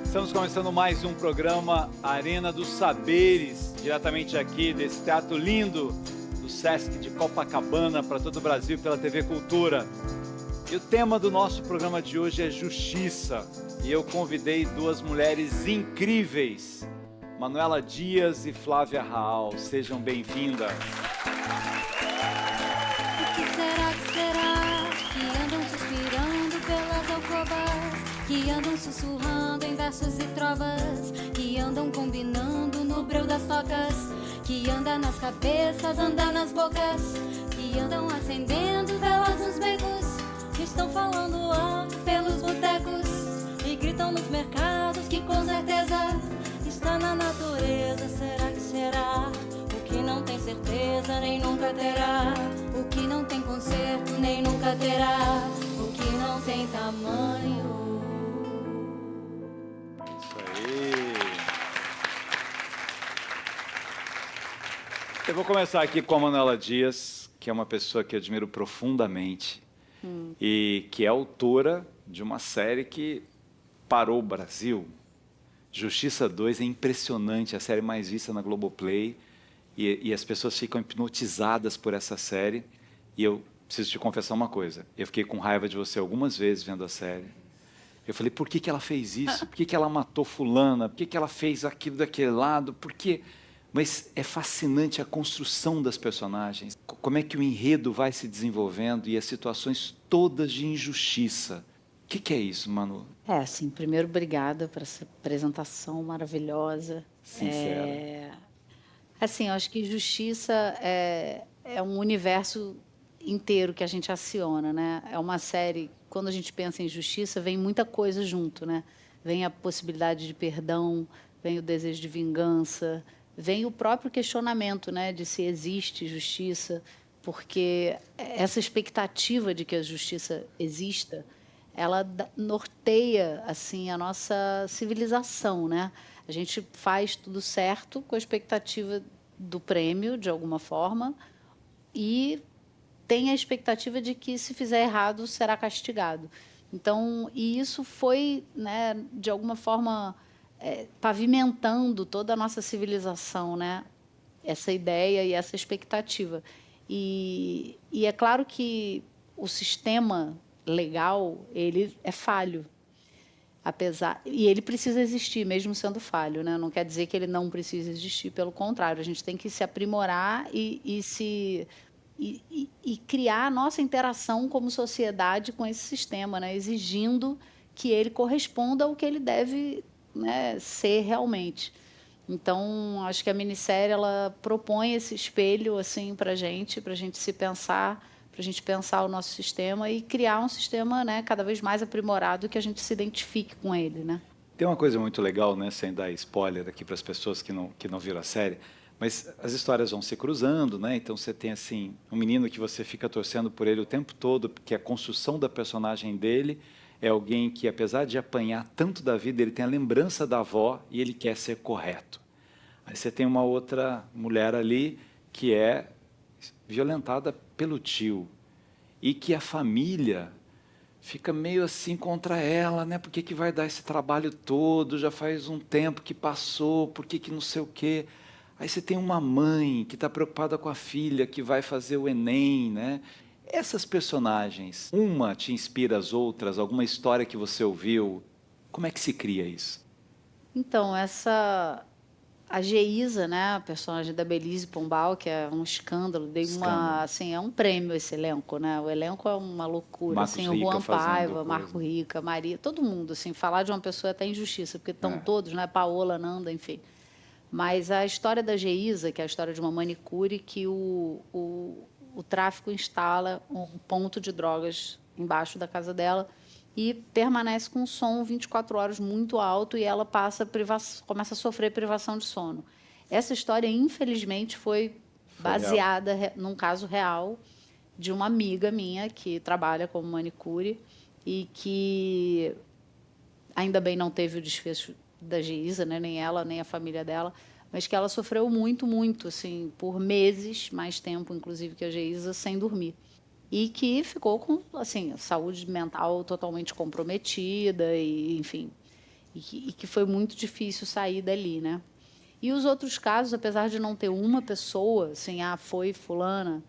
Estamos começando mais um programa Arena dos Saberes, diretamente aqui desse teatro lindo do Sesc de Copacabana para todo o Brasil pela TV Cultura. E o tema do nosso programa de hoje é justiça. E eu convidei duas mulheres incríveis, Manuela Dias e Flávia Raal. Sejam bem-vindas. O que será que andam suspirando pelas alcovas, que andam sussurrando em versos e trovas, que andam combinando no breu das tocas, que anda nas cabeças, anda nas bocas, que andam acendendo velas nos becos, que estão falando alto pelos botecos e gritam nos mercados que com certeza está na natureza. Será que será? O que não tem certeza nem nunca terá, o que não tem conserto nem nunca terá, o que não tem tamanho. Eu vou começar aqui com a Manuela Dias, que é uma pessoa que eu admiro profundamente e que é autora de uma série que parou o Brasil. Justiça 2 é impressionante, a série mais vista na Globoplay e as pessoas ficam hipnotizadas por essa série. E eu preciso te confessar uma coisa, eu fiquei com raiva de você algumas vezes vendo a série. Eu falei, por que ela fez isso? Por que ela matou fulana? Por que ela fez aquilo daquele lado? Por quê? Mas é fascinante a construção das personagens, como é que o enredo vai se desenvolvendo e as situações todas de injustiça. O que é isso, Manu? Assim, primeiro, obrigada por essa apresentação maravilhosa. Sincera. Assim, eu acho que justiça é um universo inteiro que a gente aciona, né? É uma série, quando a gente pensa em justiça, vem muita coisa junto, né? Vem a possibilidade de perdão, vem o desejo de vingança, vem o próprio questionamento, né, de se existe justiça, porque essa expectativa de que a justiça exista, ela norteia assim a nossa civilização, né? A gente faz tudo certo com a expectativa do prêmio, de alguma forma, e tem a expectativa de que, se fizer errado, será castigado. Então, e isso foi, né, de alguma forma, pavimentando toda a nossa civilização, né? Essa ideia e essa expectativa. E é claro que o sistema legal, ele é falho, e ele precisa existir, mesmo sendo falho, né? Não quer dizer que ele não precisa existir, pelo contrário, a gente tem que se aprimorar e criar a nossa interação como sociedade com esse sistema, né? Exigindo que ele corresponda ao que ele deve, né, ser realmente. Então, acho que a minissérie ela propõe esse espelho assim para a gente se pensar, para a gente pensar o nosso sistema e criar um sistema, né, cada vez mais aprimorado, que a gente se identifique com ele, né? Tem uma coisa muito legal, né, sem dar spoiler aqui para as pessoas que não viram a série, mas as histórias vão se cruzando, né? Então você tem assim um menino que você fica torcendo por ele o tempo todo, porque a construção da personagem dele é alguém que, apesar de apanhar tanto da vida, ele tem a lembrança da avó e ele quer ser correto. Aí você tem uma outra mulher ali que é violentada pelo tio e que a família fica meio assim contra ela, né? Por que vai dar esse trabalho todo? Já faz um tempo que passou, por que não sei o quê? Aí você tem uma mãe que está preocupada com a filha que vai fazer o Enem, né? Essas personagens, uma te inspira as outras? Alguma história que você ouviu? Como é que se cria isso? Então, a Geisa, né, a personagem da Belise Pombal, que é um escândalo, assim, é um prêmio esse elenco, né? O elenco é uma loucura, Marcos assim, o Rica Juan Paiva, coisa. Marco Rica, Maria, todo mundo, assim, falar de uma pessoa é até injustiça, porque estão todos, né, Paola, Nanda, enfim. Mas a história da Geisa, que é a história de uma manicure que o tráfico instala um ponto de drogas embaixo da casa dela e permanece com um som 24 horas muito alto, e ela começa a sofrer privação de sono. Essa história, infelizmente, foi baseada num caso real de uma amiga minha que trabalha como manicure e que ainda bem não teve o desfecho da Geisa, né? Nem ela, nem a família dela, mas que ela sofreu muito, muito, assim, por meses, mais tempo, inclusive, que a Geisa, sem dormir. E que ficou com, assim, a saúde mental totalmente comprometida, e, enfim, e que foi muito difícil sair dali, né? E os outros casos, apesar de não ter uma pessoa, assim, foi fulana,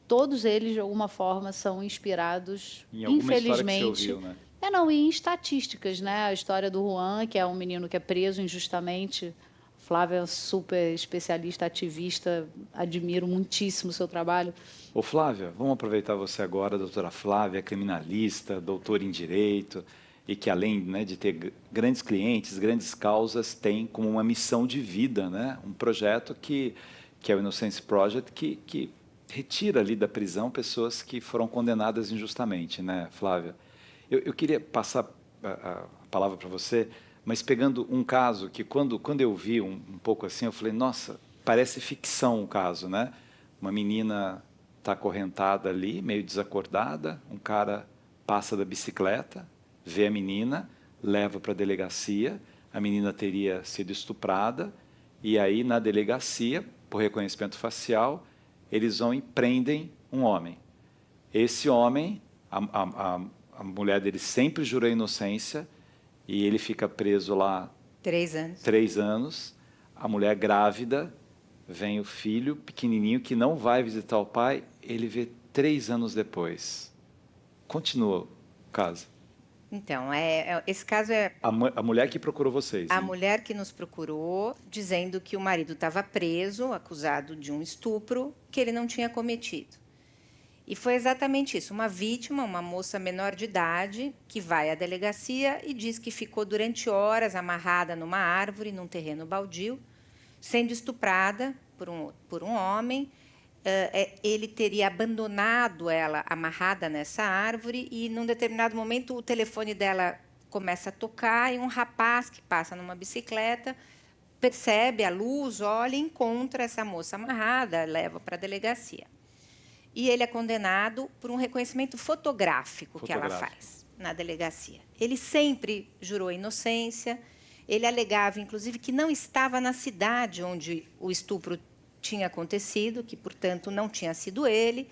todos eles, de alguma forma, são inspirados, Em alguma história que você infelizmente... ouviu, né? Não, e em estatísticas, né? A história do Juan, que é um menino que é preso injustamente. Flávia é super especialista, ativista, admiro muitíssimo o seu trabalho. Ô Flávia, vamos aproveitar você agora, doutora Flávia, criminalista, doutora em Direito, e que além, né, de ter grandes clientes, grandes causas, tem como uma missão de vida, né, um projeto que é o Innocence Project, que retira ali da prisão pessoas que foram condenadas injustamente, né, Flávia? Eu queria passar a palavra para você, mas pegando um caso que quando eu vi um pouco assim, eu falei, nossa, parece ficção o caso, né? Uma menina está acorrentada ali, meio desacordada, um cara passa da bicicleta, vê a menina, leva para a delegacia, a menina teria sido estuprada, e aí na delegacia, por reconhecimento facial, eles vão e prendem um homem. Esse homem, a mulher dele sempre jurou inocência, e ele fica preso lá 3 anos. 3 anos. A mulher grávida, vem o filho pequenininho que não vai visitar o pai, ele vê 3 anos depois. Continua o caso. Então, esse caso é A mulher que procurou vocês. a né? mulher que nos procurou, dizendo que o marido estava preso, acusado de um estupro, que ele não tinha cometido. E foi exatamente isso, uma vítima, uma moça menor de idade, que vai à delegacia e diz que ficou durante horas amarrada numa árvore, num terreno baldio, sendo estuprada por um homem. Ele teria abandonado ela amarrada nessa árvore e, num determinado momento, o telefone dela começa a tocar e um rapaz que passa numa bicicleta percebe a luz, olha e encontra essa moça amarrada, leva para a delegacia. E ele é condenado por um reconhecimento fotográfico que ela faz na delegacia. Ele sempre jurou inocência, ele alegava, inclusive, que não estava na cidade onde o estupro tinha acontecido, que, portanto, não tinha sido ele.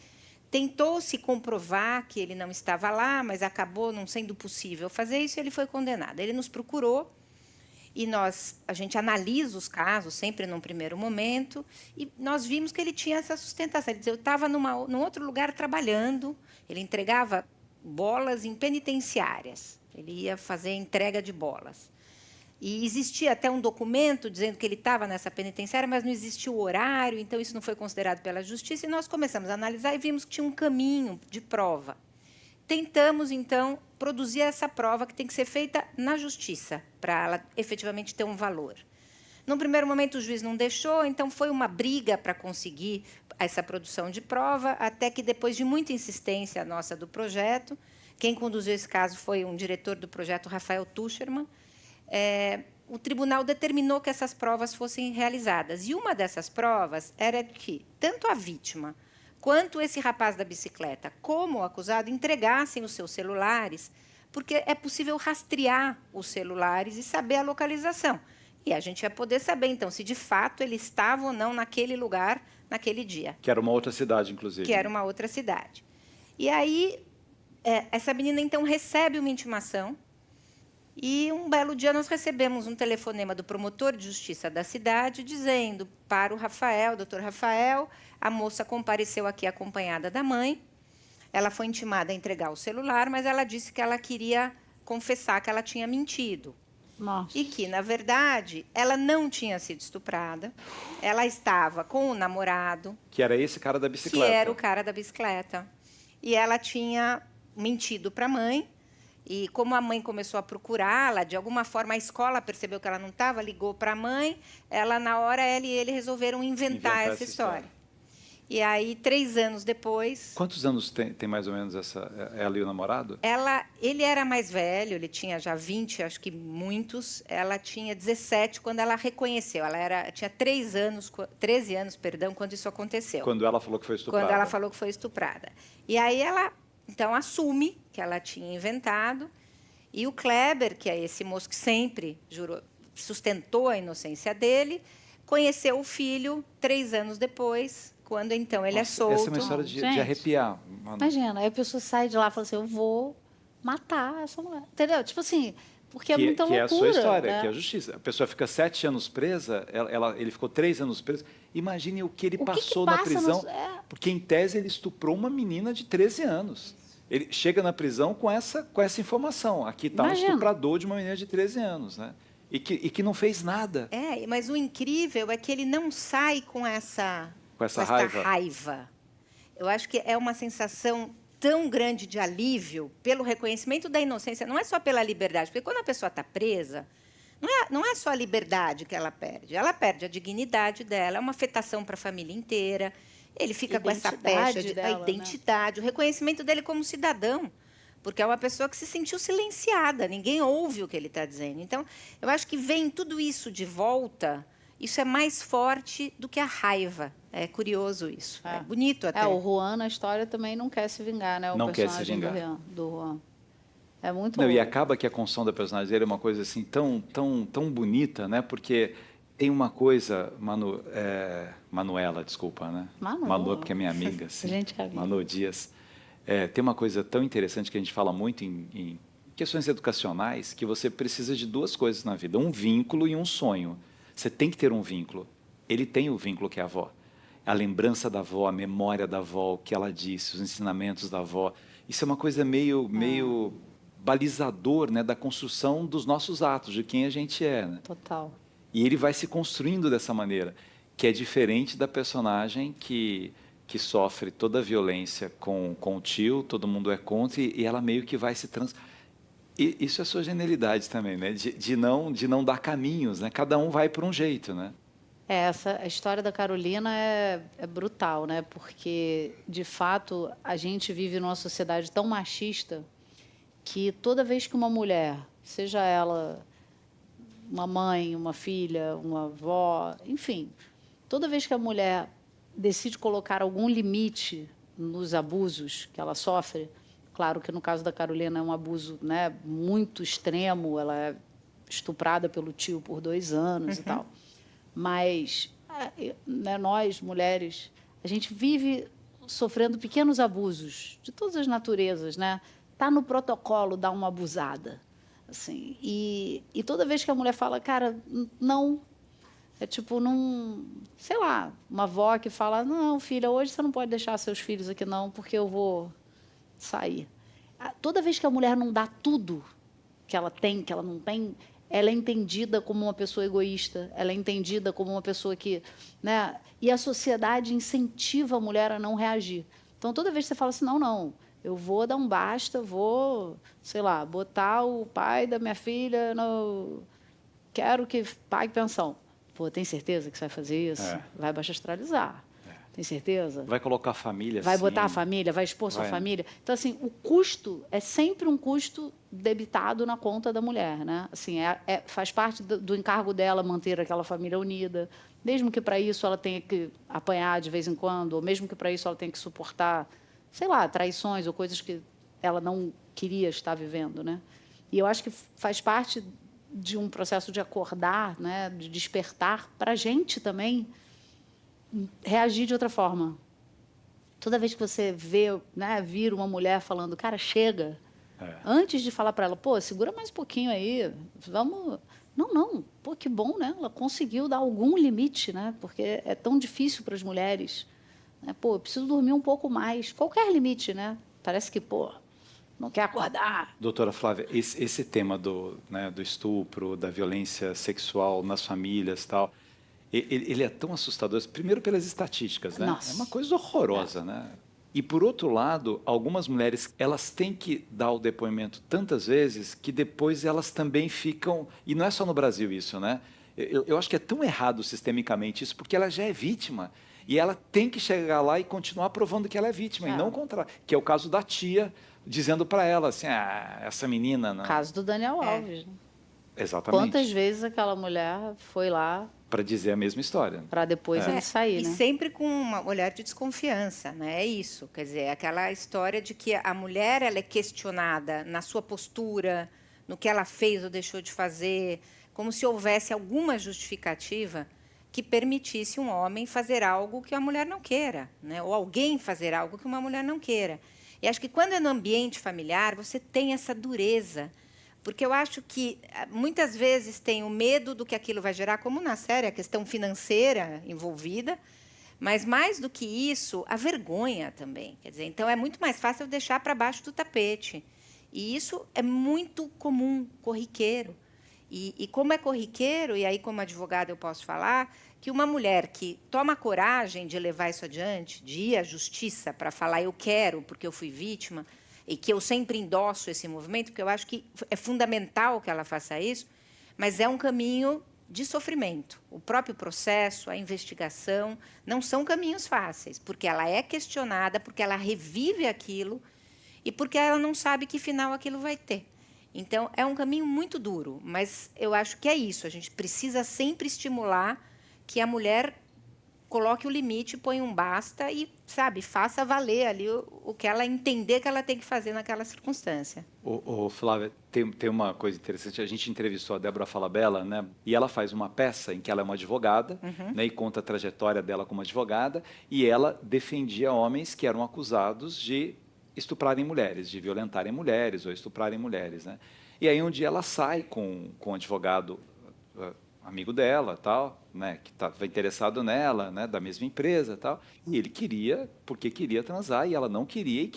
Tentou se comprovar que ele não estava lá, mas acabou não sendo possível fazer isso e ele foi condenado. Ele nos procurou e a gente analisa os casos sempre num primeiro momento e nós vimos que ele tinha essa sustentação. Ele dizia, eu estava num outro lugar trabalhando, ele entregava bolas em penitenciárias, ele ia fazer entrega de bolas. E existia até um documento dizendo que ele estava nessa penitenciária, mas não existia o horário, então isso não foi considerado pela justiça, e nós começamos a analisar e vimos que tinha um caminho de prova. Tentamos, então, produzir essa prova que tem que ser feita na justiça, para ela efetivamente ter um valor. Num primeiro momento, o juiz não deixou, então foi uma briga para conseguir essa produção de prova, até que, depois de muita insistência nossa do projeto, quem conduziu esse caso foi um diretor do projeto, Rafael Tuschermann, o tribunal determinou que essas provas fossem realizadas. E uma dessas provas era que tanto a vítima quanto esse rapaz da bicicleta, como o acusado, entregassem os seus celulares, porque é possível rastrear os celulares e saber a localização. E a gente vai poder saber, então, se de fato ele estava ou não naquele lugar, naquele dia. Que era uma outra cidade, inclusive. Que era uma outra cidade. E aí, essa menina, então, recebe uma intimação. E, um belo dia, nós recebemos um telefonema do promotor de justiça da cidade, dizendo para o Rafael, doutor Rafael, a moça compareceu aqui acompanhada da mãe, ela foi intimada a entregar o celular, mas ela disse que ela queria confessar que ela tinha mentido. Nossa. E que, na verdade, ela não tinha sido estuprada, ela estava com o namorado. Que era esse cara da bicicleta. Que era o cara da bicicleta. E ela tinha mentido para a mãe. E como a mãe começou a procurá-la, de alguma forma a escola percebeu que ela não estava, ligou para a mãe, na hora ela e ele resolveram inventar essa história. E aí, 3 anos depois... Quantos anos tem mais ou menos ela e o namorado? Ele era mais velho, ele tinha já 20, acho que muitos. Ela tinha 17 quando ela reconheceu. Tinha 13 anos, quando isso aconteceu. Quando ela falou que foi estuprada. Quando ela falou que foi estuprada. E aí ela, então, assume que ela tinha inventado. E o Kleber, que é esse moço que sempre sustentou a inocência dele, conheceu o filho 3 anos depois, quando então ele é solto. Essa é uma história de Gente, arrepiar. Manu. Imagina, aí a pessoa sai de lá e fala assim, eu vou matar essa mulher. Entendeu? Tipo assim, porque é muita que loucura. é a sua história, né? que é a justiça. A pessoa fica 7 anos presa, ele ficou 3 anos preso. Imagine o que ele O que passou que na passa prisão, no- é. porque em tese ele estuprou uma menina de 13 anos. Ele chega na prisão com essa informação. Aqui está um Imagina. estuprador de uma menina de 13 anos, né? E que não fez nada Mas o incrível é que ele não sai com essa raiva. Eu acho que é uma sensação tão grande de alívio pelo reconhecimento da inocência, não é só pela liberdade, porque quando a pessoa está presa, não é só a liberdade que ela perde a dignidade dela, é uma afetação para a família inteira, ele fica com essa pecha de Dela, a identidade, o reconhecimento dele como cidadão, porque é uma pessoa que se sentiu silenciada, ninguém ouve o que ele está dizendo. Então, eu acho que vem tudo isso de volta, isso é mais forte do que a raiva. É curioso isso. É bonito até. O Juan, na história, também não quer se vingar, né? O Não quer se personagem vingar. do Juan. É muito Não, e louco. acaba que a construção da personagem dele é uma coisa assim tão bonita, né? Porque tem uma coisa, Manuela, desculpa, né? Manu, porque é minha amiga, assim. Gente, é amiga. Manu Dias. Tem uma coisa tão interessante que a gente fala muito em questões educacionais, que você precisa de 2 coisas na vida, um vínculo e um sonho. Você tem que ter um vínculo. Ele tem o vínculo que é a avó. A lembrança da avó, a memória da avó, o que ela disse, os ensinamentos da avó. Isso é uma coisa meio balizador, né, da construção dos nossos atos, de quem a gente é. Né? Total. E ele vai se construindo dessa maneira, que é diferente da personagem que sofre toda a violência com o tio, todo mundo é contra, e ela meio que vai se E isso é a sua genialidade também, né? De não dar caminhos, né? Cada um vai por um jeito, né? A história da Carolina é brutal, né? Porque, de fato, a gente vive numa sociedade tão machista que toda vez que uma mulher, seja ela uma mãe, uma filha, uma avó, enfim, toda vez que a mulher decide colocar algum limite nos abusos que ela sofre, claro que no caso da Carolina é um abuso, né, muito extremo, ela é estuprada pelo tio por 2 anos e tal. Mas né, nós, mulheres, a gente vive sofrendo pequenos abusos de todas as naturezas, né? Tá no protocolo dar uma abusada, assim. E toda vez que a mulher fala, cara, não, é tipo, não, sei lá, uma avó que fala, não, filha, hoje você não pode deixar seus filhos aqui não, porque eu vou sair. Toda vez que a mulher não dá tudo que ela tem, que ela não tem, ela é entendida como uma pessoa egoísta, ela é entendida como uma pessoa que... Né? E a sociedade incentiva a mulher a não reagir. Então, toda vez que você fala assim, não, eu vou dar um basta, vou, sei lá, botar o pai da minha filha no... Quero que pague pensão. Pô, tem certeza que você vai fazer isso? Vai baixo astralizar. Tem certeza? Vai colocar a família, vai sim. botar a família, vai expor sua família. Então, assim, o custo é sempre um custo debitado na conta da mulher, né? Assim, faz parte do encargo dela manter aquela família unida, mesmo que para isso ela tenha que apanhar de vez em quando, ou mesmo que para isso ela tenha que suportar, sei lá, traições ou coisas que ela não queria estar vivendo, né? E eu acho que faz parte de um processo de acordar, né, de despertar para a gente também reagir de outra forma. Toda vez que você vê, né, vira uma mulher falando, cara, chega, antes de falar para ela, pô, segura mais um pouquinho aí, vamos... Não, pô, que bom, né? Ela conseguiu dar algum limite, né? Porque é tão difícil para as mulheres. Né? Pô, eu preciso dormir um pouco mais. Qualquer limite, né? Parece que, pô, não quer acordar. Doutora Flávia, esse tema do estupro, da violência sexual nas famílias e tal, ele é tão assustador, primeiro pelas estatísticas, né? Nossa. É uma coisa horrorosa, né? E, por outro lado, algumas mulheres, elas têm que dar o depoimento tantas vezes que depois elas também ficam... E não é só no Brasil isso, né? Eu acho que é tão errado sistemicamente isso, porque ela já é vítima. E ela tem que chegar lá e continuar provando que ela é vítima, e não o contrário. Que é o caso da tia, dizendo para ela assim, essa menina... Não... O caso do Daniel Alves. Né? Exatamente. Quantas vezes aquela mulher foi lá... Para dizer a mesma história. Para depois ele sair, e né? sempre com um olhar de desconfiança, né? É isso. Quer dizer, aquela história de que a mulher ela é questionada na sua postura, no que ela fez ou deixou de fazer, como se houvesse alguma justificativa que permitisse um homem fazer algo que a mulher não queira, né? Ou alguém fazer algo que uma mulher não queira. E acho que quando é no ambiente familiar, você tem essa dureza. Porque eu acho que muitas vezes tem o medo do que aquilo vai gerar, como na série, a questão financeira envolvida, mas mais do que isso, a vergonha também. Quer dizer, então é muito mais fácil deixar para baixo do tapete. E isso é muito comum, corriqueiro. E como é corriqueiro, e aí como advogada eu posso falar, que uma mulher que toma coragem de levar isso adiante, de ir à justiça para falar eu quero porque eu fui vítima, e que eu sempre endosso esse movimento, porque eu acho que é fundamental que ela faça isso, mas é um caminho de sofrimento. O próprio processo, a investigação, não são caminhos fáceis, porque ela é questionada, porque ela revive aquilo e porque ela não sabe que final aquilo vai ter. Então, é um caminho muito duro, mas eu acho que é isso. A gente precisa sempre estimular que a mulher coloque o limite, põe um basta e, sabe, faça valer ali o que ela entender que ela tem que fazer naquela circunstância. Flávia, tem uma coisa interessante. A gente entrevistou a Débora Falabella, né? E ela faz uma peça em que ela é uma advogada, né? E conta a trajetória dela como advogada. E ela defendia homens que eram acusados de estuprarem mulheres, de violentarem mulheres ou estuprarem mulheres, né? E aí um dia ela sai com um advogado amigo dela, tal, né, que estava interessado nela, né, da mesma empresa, tal, e ele queria, porque queria transar, e ela não queria,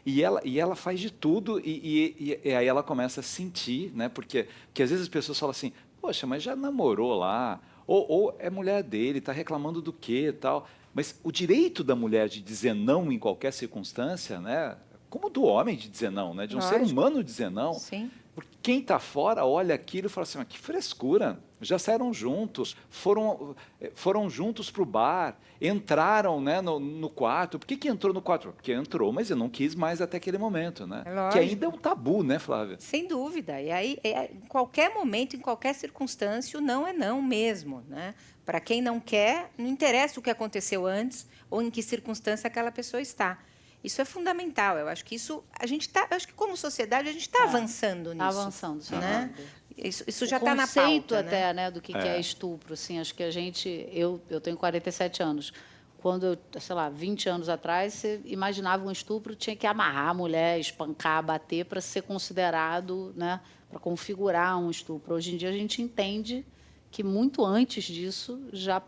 e ela faz de tudo, e aí ela começa a sentir, né, porque às vezes as pessoas falam assim, poxa, mas já namorou lá, ou é mulher dele, está reclamando do quê, tal, mas o direito da mulher de dizer não em qualquer circunstância, né, como do homem de dizer não, né, de um ser humano dizer não. Sim. Porque quem está fora olha aquilo e fala assim, mas que frescura, já saíram juntos, foram juntos para o bar, entraram, né, no quarto. Por que entrou no quarto? Porque entrou, mas eu não quis mais até aquele momento, né? Lógico. Que ainda é um tabu, né, Flávia? Sem dúvida. E aí, em qualquer momento, em qualquer circunstância, o não é não mesmo, né? Para quem não quer, não interessa o que aconteceu antes ou em que circunstância aquela pessoa está. Isso é fundamental. Eu acho que isso acho que como sociedade a gente está avançando nisso. Está avançando, sem né? dúvida. Isso já está na pauta. O conceito até, né? do que é estupro, assim, acho que eu tenho 47 anos. Quando sei lá, 20 anos atrás, você imaginava um estupro, tinha que amarrar a mulher, espancar, bater para ser considerado, né, para configurar um estupro. Hoje em dia a gente entende que muito antes disso já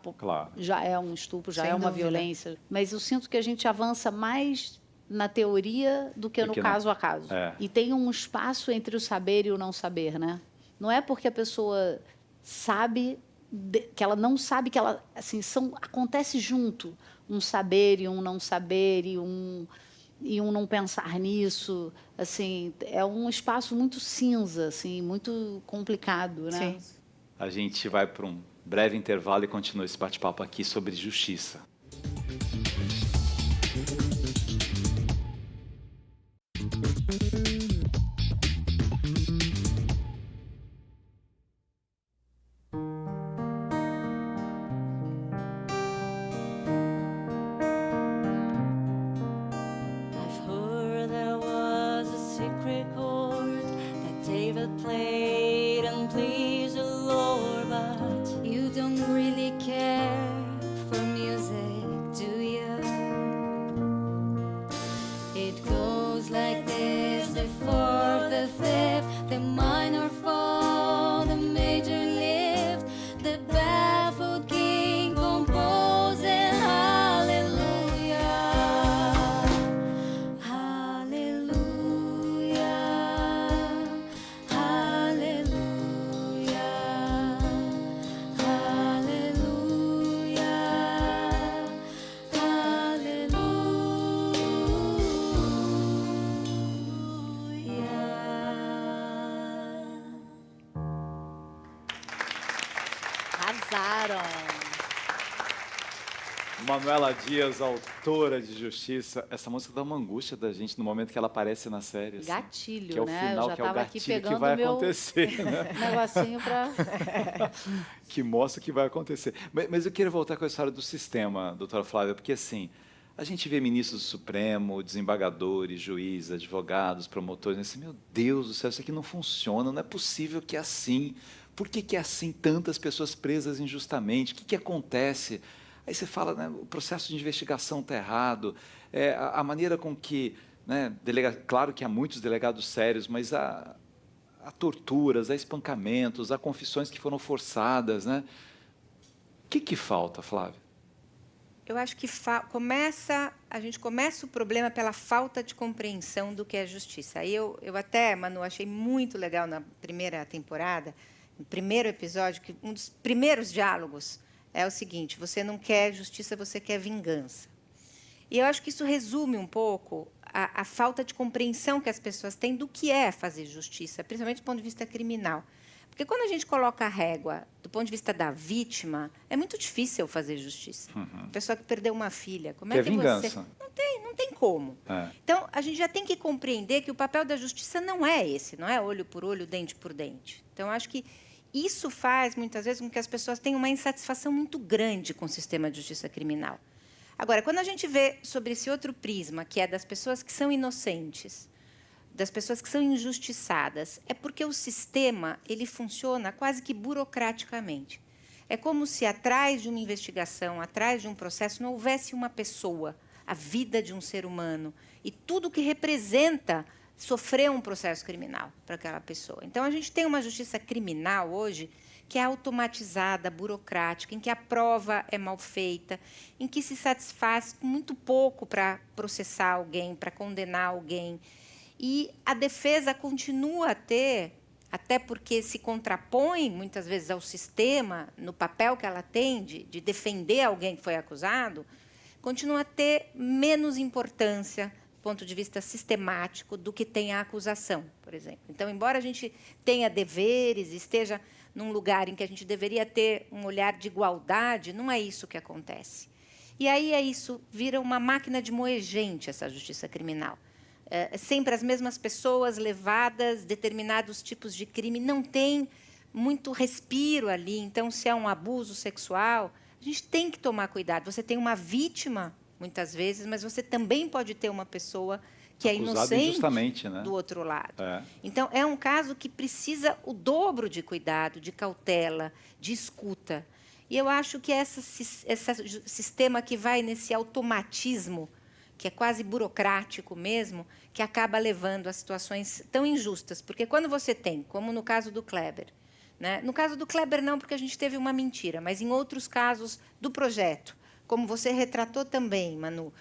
é um estupro, já Sem é uma dúvida. violência. Mas eu sinto que a gente avança mais na teoria do que no caso a caso. E tem um espaço entre o saber e o não saber, né? Não é porque a pessoa sabe que ela não sabe que ela assim acontece junto um saber e um não saber e um não pensar nisso, assim, é um espaço muito cinza, assim, muito complicado, né? Sim. A gente vai para um breve intervalo e continua esse bate-papo aqui sobre justiça. I've heard there was a secret chord that David played and pleased the Lord, but you don't really care for music, do you? It goes like this: the fourth, the fifth, the minor fall, the major lift, the baffled king composing hallelujah, hallelujah, hallelujah, hallelujah, hallelujah. Arrasaram. Manuela Dias, autora de Justiça. Essa música dá uma angústia da gente no momento que ela aparece na série. Assim, Gatilho, que é o né? final, Eu já que é o estava aqui gatilho pegando que vai o meu acontecer, né? negocinho para... Que mostra o que vai acontecer. Mas eu queria voltar com a história do sistema, doutora Flávia, porque assim, a gente vê ministros do Supremo, desembargadores, juízes, advogados, promotores, assim, meu Deus do céu, isso aqui não funciona, não é possível que é assim. Por que é assim, tantas pessoas presas injustamente? O que acontece? Aí você fala, né, o processo de investigação está errado, a maneira com que... Né, claro que há muitos delegados sérios, mas há torturas, há espancamentos, há confissões que foram forçadas. Né? O que falta, Flávia? Eu acho que a gente começa o problema pela falta de compreensão do que é justiça. Aí eu até, Manu, achei muito legal na primeira temporada, no primeiro episódio, que um dos primeiros diálogos é o seguinte: você não quer justiça, você quer vingança. E eu acho que isso resume um pouco a falta de compreensão que as pessoas têm do que é fazer justiça, principalmente do ponto de vista criminal. Porque quando a gente coloca a régua do ponto de vista da vítima, é muito difícil fazer justiça. Uhum. A pessoa que perdeu uma filha, como que é que vingança. você... Não tem como. Então, a gente já tem que compreender que o papel da justiça não é esse, não é olho por olho, dente por dente. Então, acho que isso faz, muitas vezes, com que as pessoas tenham uma insatisfação muito grande com o sistema de justiça criminal. Agora, quando a gente vê sobre esse outro prisma, que é das pessoas que são inocentes, das pessoas que são injustiçadas, é porque o sistema ele funciona quase que burocraticamente. É como se atrás de uma investigação, atrás de um processo, não houvesse uma pessoa, a vida de um ser humano e tudo que representa sofrer um processo criminal para aquela pessoa. Então, a gente tem uma justiça criminal hoje que é automatizada, burocrática, em que a prova é mal feita, em que se satisfaz muito pouco para processar alguém, para condenar alguém. E a defesa continua a ter, até porque se contrapõe, muitas vezes, ao sistema, no papel que ela tem de defender alguém que foi acusado, continua a ter menos importância, do ponto de vista sistemático, do que tem a acusação, por exemplo. Então, embora a gente tenha deveres, esteja num lugar em que a gente deveria ter um olhar de igualdade, não é isso que acontece. E aí isso vira uma máquina de moer gente, essa justiça criminal. Sempre as mesmas pessoas levadas, determinados tipos de crime, não tem muito respiro ali. Então, se é um abuso sexual, a gente tem que tomar cuidado. Você tem uma vítima, muitas vezes, mas você também pode ter uma pessoa que é inocente, né, do outro lado. Então, é um caso que precisa o dobro de cuidado, de cautela, de escuta. E eu acho que esse sistema que vai nesse automatismo, que é quase burocrático mesmo, que acaba levando a situações tão injustas. Porque quando você tem, como no caso do Kleber, né? No caso do Kleber não, porque a gente teve uma mentira, mas em outros casos do projeto, como você retratou também, Manu,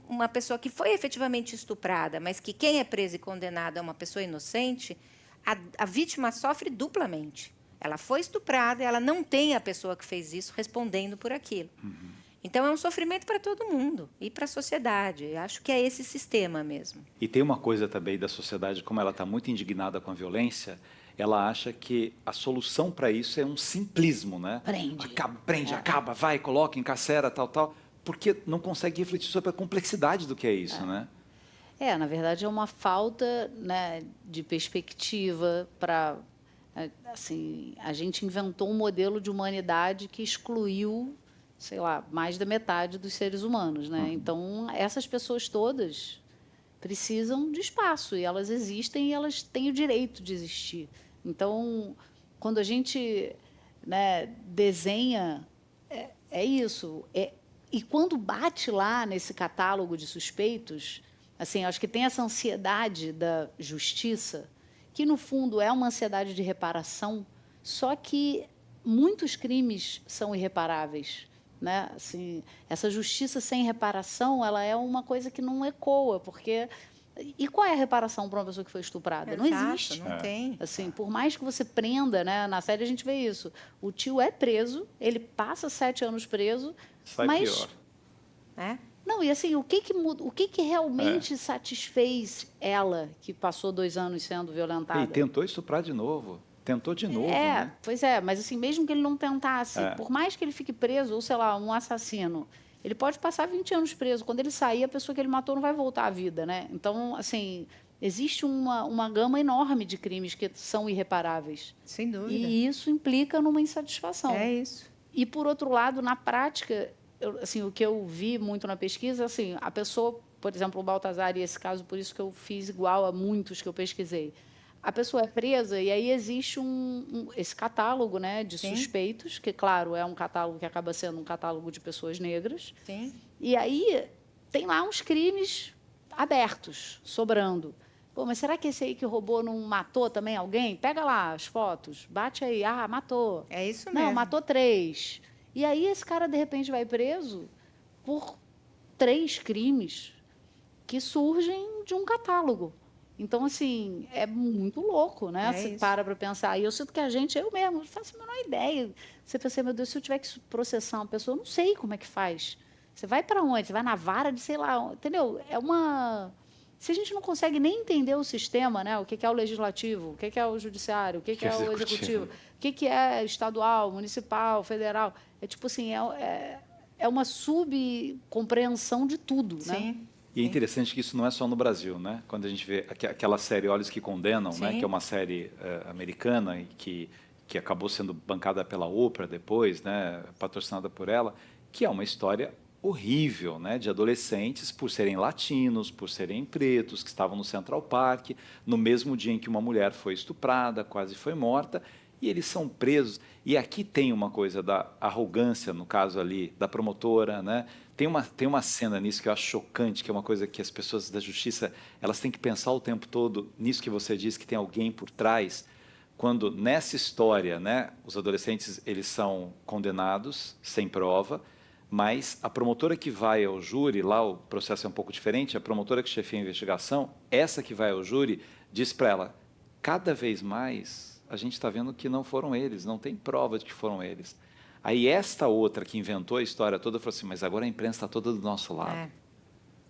uma pessoa que foi efetivamente estuprada, mas que quem é preso e condenado é uma pessoa inocente, a vítima sofre duplamente. Ela foi estuprada e ela não tem a pessoa que fez isso respondendo por aquilo. Uhum. Então, é um sofrimento para todo mundo e para a sociedade. Eu acho que é esse sistema mesmo. E tem uma coisa também da sociedade, como ela está muito indignada com a violência, ela acha que a solução para isso é um simplismo, né? Prende, acaba, vai, coloca, encarcera, tal, porque não consegue refletir sobre a complexidade do que é isso, né? Na verdade, é uma falta, né, de perspectiva para... Assim, a gente inventou um modelo de humanidade que excluiu, sei lá, mais da metade dos seres humanos, né? Então, essas pessoas todas precisam de espaço, e elas existem e elas têm o direito de existir. Então, quando a gente, né, desenha, é isso. E quando bate lá nesse catálogo de suspeitos, assim, acho que tem essa ansiedade da justiça, que, no fundo, é uma ansiedade de reparação, só que muitos crimes são irreparáveis. Né? Assim, essa justiça sem reparação, ela é uma coisa que não ecoa, porque... E qual é a reparação para uma pessoa que foi estuprada? Exato, não existe. Não tem. Assim, por mais que você prenda, né? Na série a gente vê isso. O tio é preso, ele passa 7 anos preso, mas... pior. Não, e assim, o que muda, o que realmente satisfez ela, que passou 2 anos sendo violentada? E tentou estuprar de novo. Tentou de novo, né? Pois mas assim, mesmo que ele não tentasse, por mais que ele fique preso, ou sei lá, um assassino, ele pode passar 20 anos preso. Quando ele sair, a pessoa que ele matou não vai voltar à vida, né? Então, assim, existe uma gama enorme de crimes que são irreparáveis. Sem dúvida. E isso implica numa insatisfação. É isso. E, por outro lado, na prática, assim, o que eu vi muito na pesquisa, assim, a pessoa, por exemplo, o Baltazar, e esse caso, por isso que eu fiz igual a muitos que eu pesquisei. a pessoa é presa e aí existe esse catálogo, né, de Sim. suspeitos, que, claro, é um catálogo que acaba sendo um catálogo de pessoas negras. Sim. E aí tem lá uns crimes abertos, sobrando. Pô, mas será que esse aí que roubou não matou também alguém? Pega lá as fotos, bate aí, matou. É isso Não, mesmo. matou 3. E aí esse cara, de repente, vai preso por 3 crimes que surgem de um catálogo. Então, assim, é muito louco, né? É Você isso. para pensar. E eu sinto que eu mesmo, não faço a menor ideia. Você pensa, meu Deus, se eu tiver que processar uma pessoa, eu não sei como é que faz. Você vai para onde? Você vai na vara de, sei lá, entendeu? É uma... Se a gente não consegue nem entender o sistema, né? O que é o legislativo, o que é o judiciário, o que é o executivo, o que é estadual, municipal, federal. É tipo assim, é uma subcompreensão de tudo, né? Sim. E é interessante que isso não é só no Brasil, né? Quando a gente vê aquela série Olhos que Condenam, né? Sim. Que é uma série americana e que acabou sendo bancada pela Oprah depois, né? Patrocinada por ela, que é uma história horrível, né? De adolescentes por serem latinos, por serem pretos, que estavam no Central Park, no mesmo dia em que uma mulher foi estuprada, quase foi morta, e eles são presos. E aqui tem uma coisa da arrogância, no caso ali, da promotora, né? Tem uma cena nisso que eu acho chocante, que é uma coisa que as pessoas da justiça, elas têm que pensar o tempo todo nisso que você diz, que tem alguém por trás, quando nessa história, né, os adolescentes eles são condenados sem prova, mas a promotora que vai ao júri, lá o processo é um pouco diferente, a promotora que chefia a investigação, essa que vai ao júri, diz para ela, cada vez mais a gente está vendo que não foram eles, não tem prova de que foram eles. Aí esta outra que inventou a história toda falou assim, mas agora a imprensa está toda do nosso lado. É.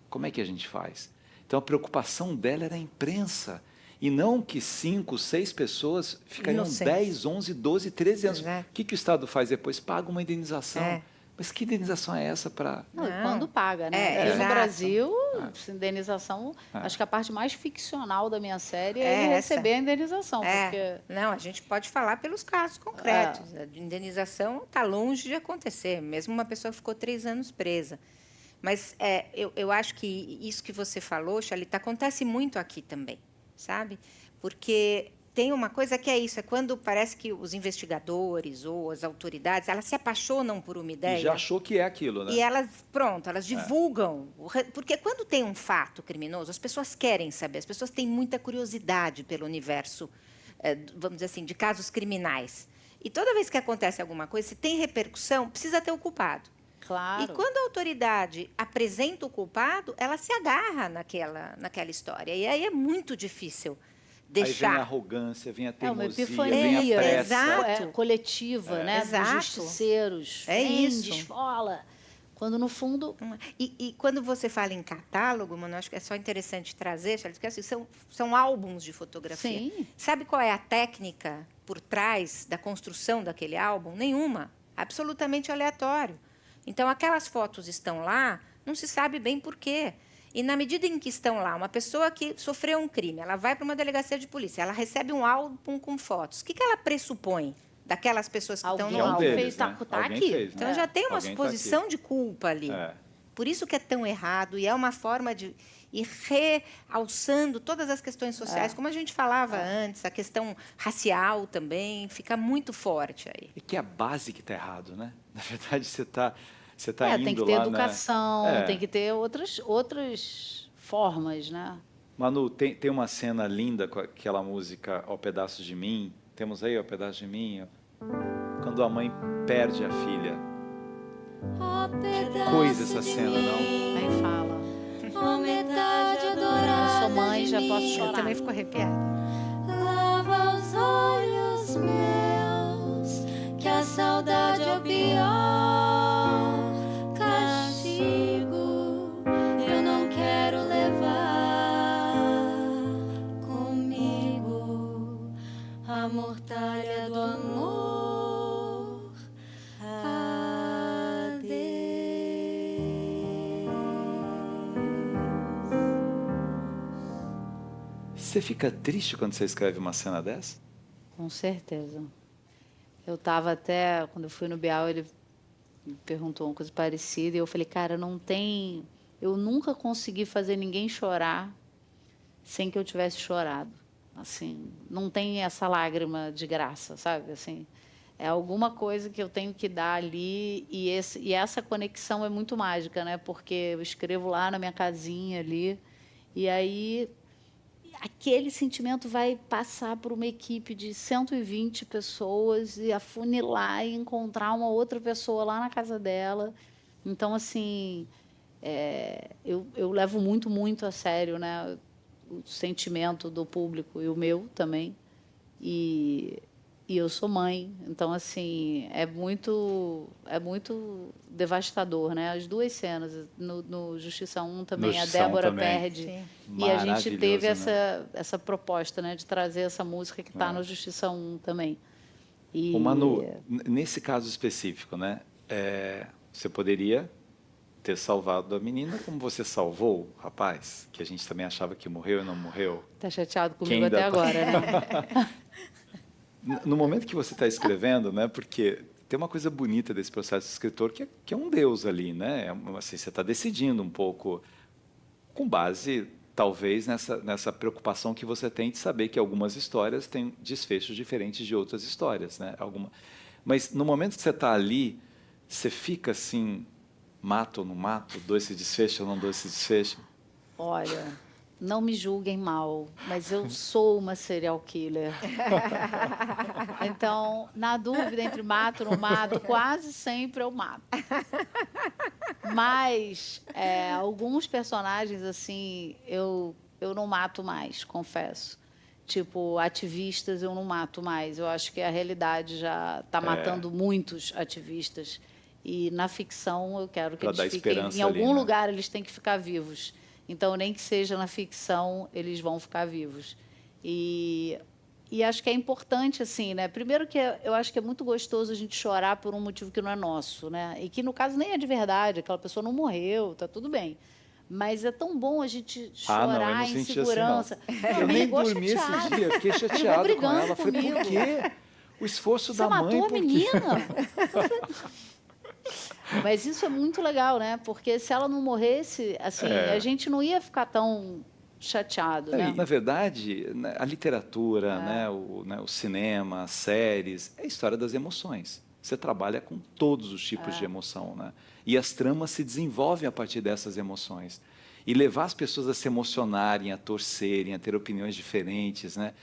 Como é que a gente faz? Então a preocupação dela era a imprensa. E não que 5, 6 pessoas ficariam Inocentes. 10, 11, 12, 13 anos. Exato. O que o Estado faz depois? Paga uma indenização. É. Mas que indenização é essa para... Não, e Não. quando paga, né? É, Aqui no exato. Brasil, essa indenização, acho que a parte mais ficcional da minha série é ele essa. receber a indenização, É. porque Não, a gente pode falar pelos casos concretos. A indenização está longe de acontecer, mesmo uma pessoa que ficou 3 anos presa. Mas eu acho que isso que você falou, Xalita, acontece muito aqui também, sabe? Porque tem uma coisa que é isso, é quando parece que os investigadores ou as autoridades, elas se apaixonam por uma ideia. E já achou que é aquilo, né? E elas, pronto, elas divulgam. Porque quando tem um fato criminoso, as pessoas querem saber, as pessoas têm muita curiosidade pelo universo, vamos dizer assim, de casos criminais. E toda vez que acontece alguma coisa, se tem repercussão, precisa ter o culpado. claro. E quando a autoridade apresenta o culpado, ela se agarra naquela história. E aí é muito difícil Aí vem a deixar. arrogância, vem a É uma teimosia, epifania, vem a pressa. exato. Coletiva, né? Exato. Dos justiceiros. É Vem, isso. desfola. Quando, no fundo, E quando você fala em catálogo, mano, acho que é só interessante trazer, Charles, porque assim, são álbuns de fotografia. sim, Sabe qual é a técnica por trás da construção daquele álbum? Nenhuma. Absolutamente aleatório. Então, aquelas fotos estão lá, não se sabe bem por quê. E, na medida em que estão lá, uma pessoa que sofreu um crime, ela vai para uma delegacia de polícia, ela recebe um álbum com fotos. O que ela pressupõe daquelas pessoas que estão alguém no é um álbum? deles, fez, tá, né? tá Alguém aqui. fez, né? Então, já tem uma Alguém tá suposição aqui. de culpa ali. É. Por isso que é tão errado, e é uma forma de ir realçando todas as questões sociais, como a gente falava antes, a questão racial também, fica muito forte aí. É que é a base que está errado, né? Na verdade, você tá indo tem que ter lá, educação, né? tem que ter outras formas, né? Manu, tem uma cena linda com aquela música Ao Pedaço de Mim. Temos aí Ao Pedaço de Mim? Quando a mãe perde a filha. Que coisa essa cena, não? Aí fala. Ó metade adorada Eu sou mãe, de já posso mim. Eu chorar. também fico arrepiada. Lava os olhos meus, que a saudade é o pior castigo. Eu não quero levar comigo a mortalha do amor. Você fica triste quando você escreve uma cena dessa? Com certeza. Eu estava até, quando eu fui no Bial, ele me perguntou uma coisa parecida, e eu falei, cara, não tem... Eu nunca consegui fazer ninguém chorar sem que eu tivesse chorado. Assim, não tem essa lágrima de graça, sabe? Assim, é alguma coisa que eu tenho que dar ali e essa conexão é muito mágica, né? Porque eu escrevo lá na minha casinha ali e aí aquele sentimento vai passar por uma equipe de 120 pessoas e afunilar e encontrar uma outra pessoa lá na casa dela. Então, assim, eu levo muito, muito a sério, né, o sentimento do público e o meu também. E eu sou mãe, então assim é muito devastador, né? As duas cenas no Justiça 1 também, No a Justiça 1 Débora também. perde Sim. e a gente teve Maravilhoso, né? essa proposta, né, de trazer essa música que está no Justiça 1 também. E Ô Manu, nesse caso específico, né? Você poderia ter salvado a menina como você salvou o rapaz, que a gente também achava que morreu e não morreu. tá chateado Quem comigo ainda até tá- agora, né? No momento que você está escrevendo, né? Porque tem uma coisa bonita desse processo de escritor que é um Deus ali, né? Assim, você está decidindo um pouco com base, talvez, nessa preocupação que você tem de saber que algumas histórias têm desfechos diferentes de outras histórias, né? Mas no momento que você está ali, você fica assim, mato ou não mato, dou esse desfecho ou não dou esse desfecho? Olha, não me julguem mal, mas eu sou uma serial killer. Então, na dúvida entre mato ou não mato, quase sempre eu mato. Mas alguns personagens, assim, eu não mato mais, confesso. Tipo, ativistas eu não mato mais. Eu acho que a realidade já está matando muitos ativistas. E na ficção eu quero que Pra dar eles fiquem. esperança Em ali, algum né? lugar eles têm que ficar vivos. Então, nem que seja na ficção, eles vão ficar vivos. E acho que é importante, assim, né? Primeiro que eu acho que é muito gostoso a gente chorar por um motivo que não é nosso, né? E que, no caso, nem é de verdade. Aquela pessoa não morreu, tá tudo bem. Mas é tão bom a gente Ah, não, eu chorar não em senti assim, não. segurança. Eu me nem ligou dormi esse chateada. dia, fiquei Ligou chateado com brigando ela. Falei, por comigo. quê? O esforço Você da mãe, matou a por quê? menina? Mas isso é muito legal, né? Porque se ela não morresse, assim, a gente não ia ficar tão chateado, né? Na verdade, né, a literatura, né, o cinema, as séries, é a história das emoções. Você trabalha com todos os tipos de emoção, né? E as tramas se desenvolvem a partir dessas emoções. E levar as pessoas a se emocionarem, a torcerem, a ter opiniões diferentes, né?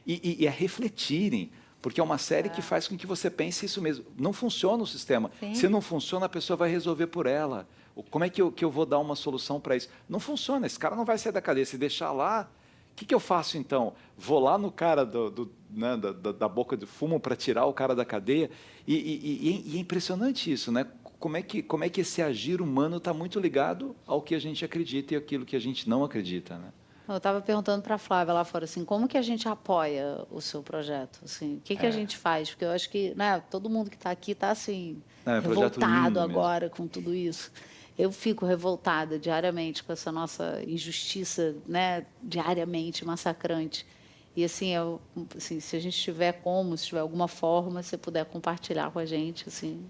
E a refletirem. Porque é uma série que faz com que você pense isso mesmo. Não funciona o sistema. Sim. Se não funciona, a pessoa vai resolver por ela. Como é que eu vou dar uma solução para isso? Não funciona. Esse cara não vai sair da cadeia. Se deixar lá, o que eu faço então? Vou lá no cara né, da boca de fumo para tirar o cara da cadeia? E é impressionante isso, né? Como é que esse agir humano está muito ligado ao que a gente acredita e aquilo que a gente não acredita, né? Eu estava perguntando para a Flávia lá fora, assim, como que a gente apoia o seu projeto? Assim, o que a gente faz? Porque eu acho que, né, todo mundo que está aqui está assim, É um projeto revoltado lindo mesmo. agora com tudo isso. Eu fico revoltada diariamente com essa nossa injustiça, né, diariamente massacrante. E assim, assim, se a gente tiver se tiver alguma forma, se puder compartilhar com a gente, assim.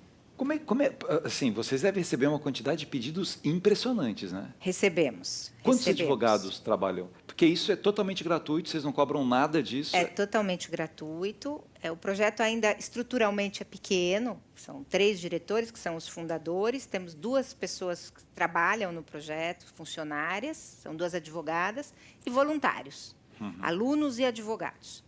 Assim, vocês devem receber uma quantidade de pedidos impressionantes, né? Recebemos. Quantos recebemos. advogados trabalham? Porque isso é totalmente gratuito, vocês não cobram nada disso. É totalmente gratuito. O projeto ainda estruturalmente é pequeno. São 3 diretores, que são os fundadores. Temos 2 pessoas que trabalham no projeto, funcionárias, são 2 advogadas, e voluntários, alunos e advogados.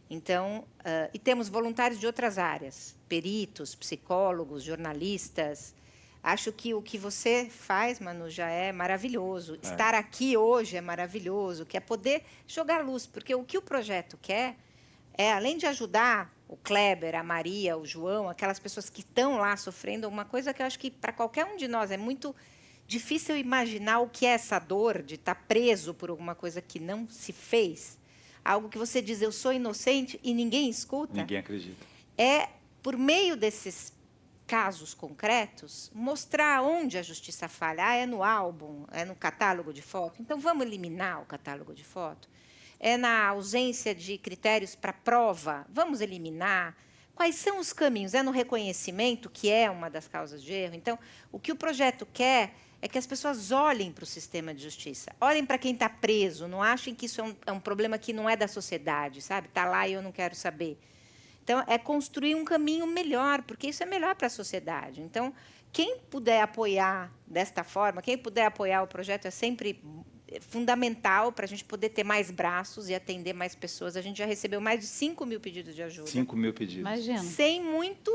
Então, e temos voluntários de outras áreas, peritos, psicólogos, jornalistas. Acho que o que você faz, Manu, já é maravilhoso. Estar aqui hoje é maravilhoso, que é poder jogar luz, porque o que o projeto quer é, além de ajudar o Kleber, a Maria, o João, aquelas pessoas que estão lá sofrendo, uma coisa que eu acho que para qualquer um de nós é muito difícil imaginar o que é essa dor de estar preso por alguma coisa que não se fez. Algo que você diz, eu sou inocente, e ninguém escuta. Ninguém acredita. É, por meio desses casos concretos, mostrar onde a justiça falha. É no álbum, é no catálogo de foto. Então, vamos eliminar o catálogo de foto? É na ausência de critérios para prova? Vamos eliminar? Quais são os caminhos? É no reconhecimento, que é uma das causas de erro? Então, o que o projeto quer é que as pessoas olhem para o sistema de justiça, olhem para quem está preso, não achem que isso é um problema que não é da sociedade, sabe? Está lá e eu não quero saber. Então, é construir um caminho melhor, porque isso é melhor para a sociedade. Então, quem puder apoiar desta forma, quem puder apoiar o projeto é sempre fundamental para a gente poder ter mais braços e atender mais pessoas. A gente já recebeu mais de 5.000 pedidos de ajuda. 5.000 pedidos. Imagina. Sem muito